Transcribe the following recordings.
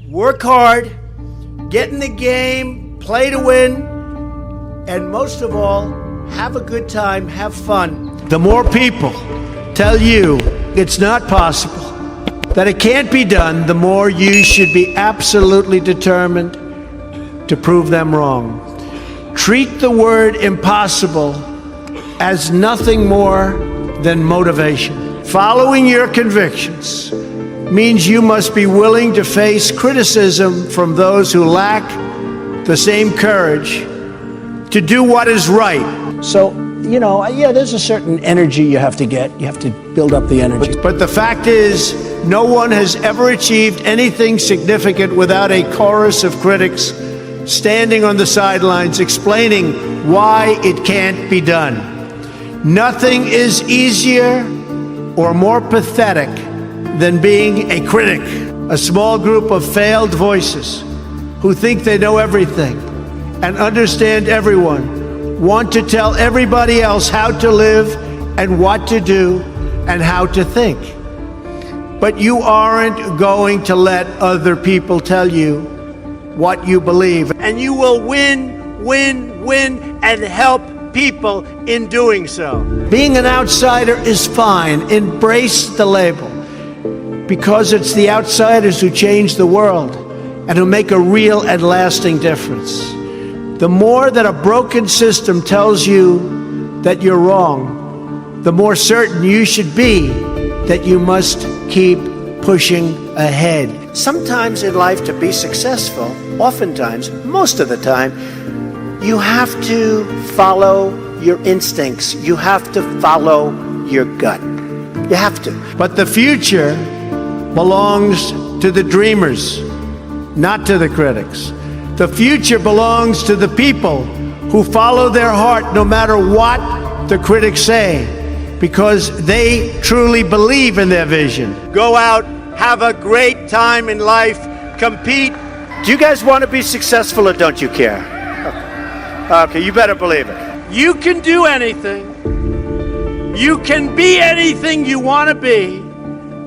work hard, get in the game, play to win, and most of all, have a good time, have fun. The more people tell you it's not possible, that it can't be done, the more you should be absolutely determined to prove them wrong. Treat the word impossible as nothing more than motivation. Following your convictions means you must be willing to face criticism from those who lack the same courage to do what is right. So, yeah, there's a certain energy you have to get. You have to build up the energy. But the fact is, no one has ever achieved anything significant without a chorus of critics standing on the sidelines explaining why it can't be done. Nothing is easier or more pathetic than being a critic. A small group of failed voices who think they know everything and understand everyone want to tell everybody else how to live and what to do and how to think. But you aren't going to let other people tell you what you believe. And you will win, win, win, and help people in doing so. Being an outsider is fine. Embrace the label, because it's the outsiders who change the world and who make a real and lasting difference. The more that a broken system tells you that you're wrong, the more certain you should be that you must keep pushing ahead. Sometimes in life, to be successful, oftentimes, most of the time, you have to follow your instincts. You have to follow your gut. You have to. But the future belongs to the dreamers, not to the critics. The future belongs to the people who follow their heart no matter what the critics say, because they truly believe in their vision. Go out, have a great time in life, compete. Do you guys want to be successful or don't you care? Okay, you better believe it. You can do anything. You can be anything you want to be.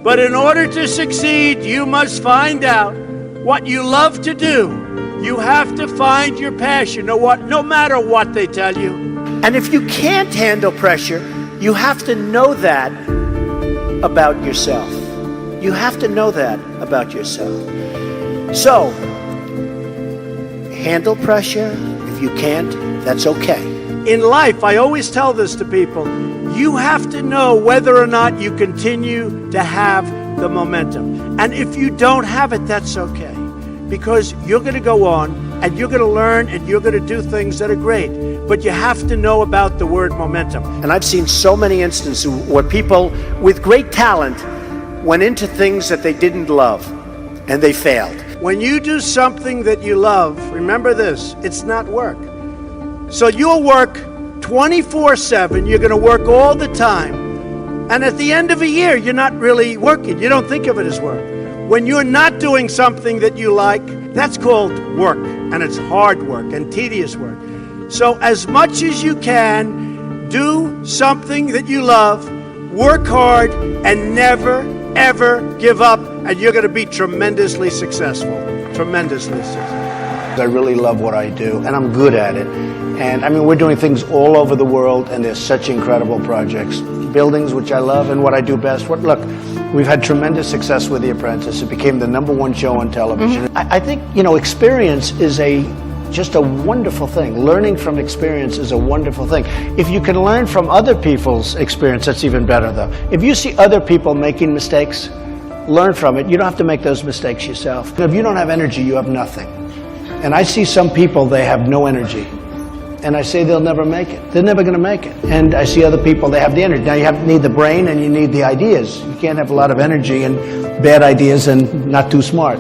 But in order to succeed, you must find out what you love to do. You have to find your passion, no matter what they tell you. And if you can't handle pressure, you have to know that about yourself. You have to know that about yourself. So, handle pressure. If you can't, that's okay. In life, I always tell this to people, you have to know whether or not you continue to have the momentum. And if you don't have it, that's okay. Because you're going to go on and you're going to learn and you're going to do things that are great. But you have to know about the word momentum. And I've seen so many instances where people with great talent went into things that they didn't love and they failed. When you do something that you love, remember this, it's not work. So you'll work 24/7, you're going to work all the time. And at the end of a year, you're not really working. You don't think of it as work. When you're not doing something that you like, that's called work, and it's hard work and tedious work. So as much as you can, do something that you love, work hard, and never, ever give up, and you're going to be tremendously successful. Tremendously successful. I really love what I do, and I'm good at it. And I mean, we're doing things all over the world, and there's such incredible projects. Buildings, which I love, and what I do best. Look, we've had tremendous success with The Apprentice. It became the #1 show on television. I think, experience is just a wonderful thing. Learning from experience is a wonderful thing. If you can learn from other people's experience, that's even better, though. If you see other people making mistakes, learn from it. You don't have to make those mistakes yourself. If you don't have energy, you have nothing. And I see some people, they have no energy. And I say they'll never make it. They're never going to make it. And I see other people, they have the energy. Now you need the brain and you need the ideas. You can't have a lot of energy and bad ideas and not too smart.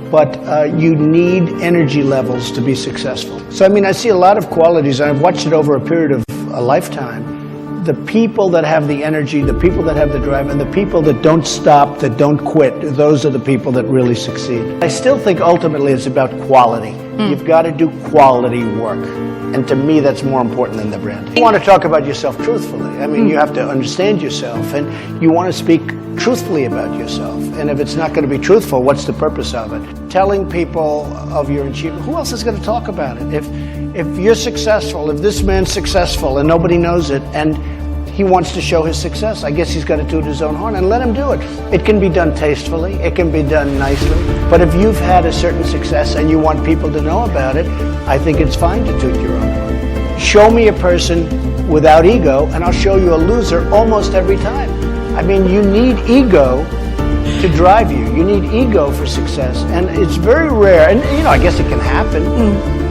But you need energy levels to be successful. So I mean, I see a lot of qualities, and I've watched it over a period of a lifetime. The people that have the energy, the people that have the drive, and the people that don't stop, that don't quit, those are the people that really succeed. I still think ultimately it's about quality. You've got to do quality work. And to me, that's more important than the brand. You want to talk about yourself truthfully. I mean, you have to understand yourself, and you want to speak truthfully about yourself. And if it's not going to be truthful, what's the purpose of it? Telling people of your achievement, who else is going to talk about it? If you're successful, if this man's successful and nobody knows it, and he wants to show his success, I guess he's got to toot his own horn, and let him do it. It can be done tastefully, it can be done nicely, but if you've had a certain success and you want people to know about it, I think it's fine to toot your own horn. Show me a person without ego, and I'll show you a loser almost every time. I mean, you need ego to drive you. You need ego for success, and it's very rare, and I guess it can happen,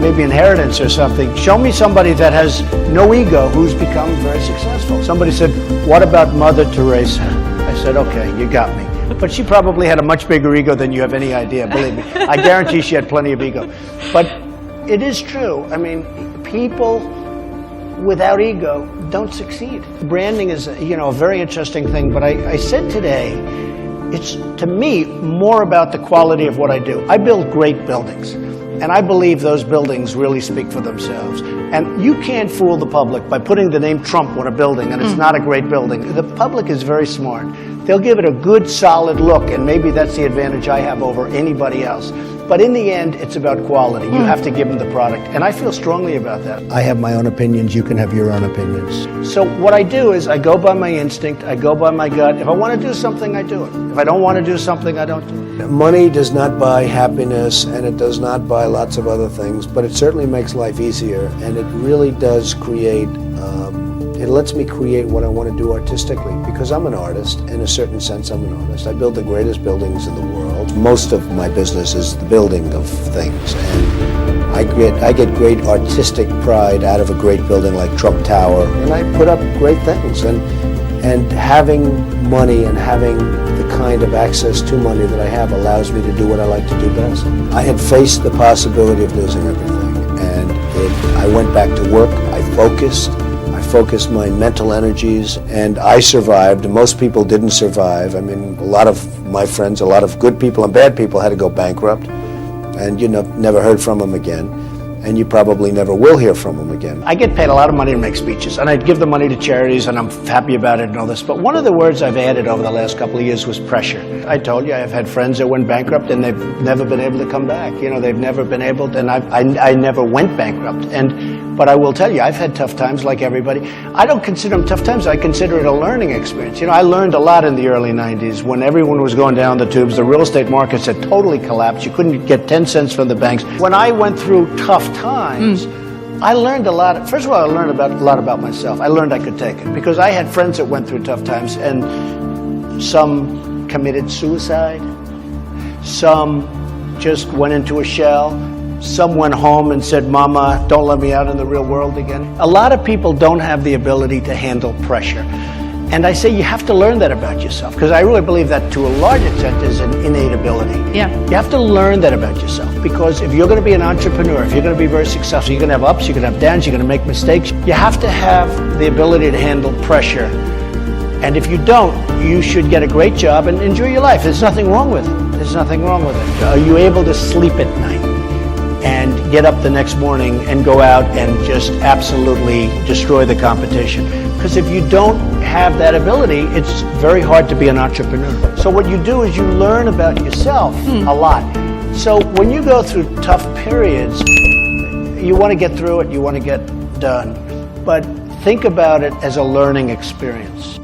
maybe inheritance or something. Show me somebody that has no ego who's become very successful. Somebody said, what about Mother Teresa? I said, okay, you got me. But she probably had a much bigger ego than you have any idea, believe me. I guarantee she had plenty of ego. But it is true. I mean, people without ego don't succeed. Branding is, a very interesting thing, but I said today, it's, to me, more about the quality of what I do. I build great buildings, and I believe those buildings really speak for themselves. And you can't fool the public by putting the name Trump on a building, and it's not a great building. The public is very smart. They'll give it a good, solid look, and maybe that's the advantage I have over anybody else. But in the end, it's about quality. You have to give them the product, and I feel strongly about that. I have my own opinions, you can have your own opinions. So what I do is I go by my instinct, I go by my gut. If I want to do something, I do it. If I don't want to do something, I don't do it. Money does not buy happiness, and it does not buy lots of other things, but it certainly makes life easier, and it really does create, it lets me create what I want to do artistically, because I'm an artist. In a certain sense, I'm an artist. I build the greatest buildings in the world. Most of my business is the building of things, and I get great artistic pride out of a great building like Trump Tower, and I put up great things. And having money and having the kind of access to money that I have allows me to do what I like to do best. I had faced the possibility of losing everything, and I went back to work. I focused my mental energies, and I survived. Most people didn't survive. I mean, a lot of my friends, a lot of good people and bad people had to go bankrupt, and never heard from them again. And you probably never will hear from them again. I get paid a lot of money to make speeches, and I give the money to charities, and I'm happy about it and all this. But one of the words I've added over the last couple of years was pressure. I told you I've had friends that went bankrupt, and they've never been able to come back. They've never been able to, and I never went bankrupt. But I will tell you, I've had tough times like everybody. I don't consider them tough times. I consider it a learning experience. I learned a lot in the early 90s when everyone was going down the tubes. The real estate markets had totally collapsed. You couldn't get 10 cents from the banks. When I went through tough times, I learned a lot. First of all, I learned a lot about myself. I learned I could take it because I had friends that went through tough times, and some committed suicide. Some just went into a shell. Some went home and said, Mama, don't let me out in the real world again. A lot of people don't have the ability to handle pressure. And I say you have to learn that about yourself, because I really believe that to a large extent is an innate ability. Yeah. You have to learn that about yourself, because if you're going to be an entrepreneur, if you're going to be very successful, you're going to have ups, you're going to have downs, you're going to make mistakes. You have to have the ability to handle pressure. And if you don't, you should get a great job and enjoy your life. There's nothing wrong with it. There's nothing wrong with it. Are you able to sleep at night and get up the next morning and go out and just absolutely destroy the competition? Because if you don't have that ability, it's very hard to be an entrepreneur. So what you do is you learn about yourself a lot. So when you go through tough periods, you want to get through it, you want to get done. But think about it as a learning experience.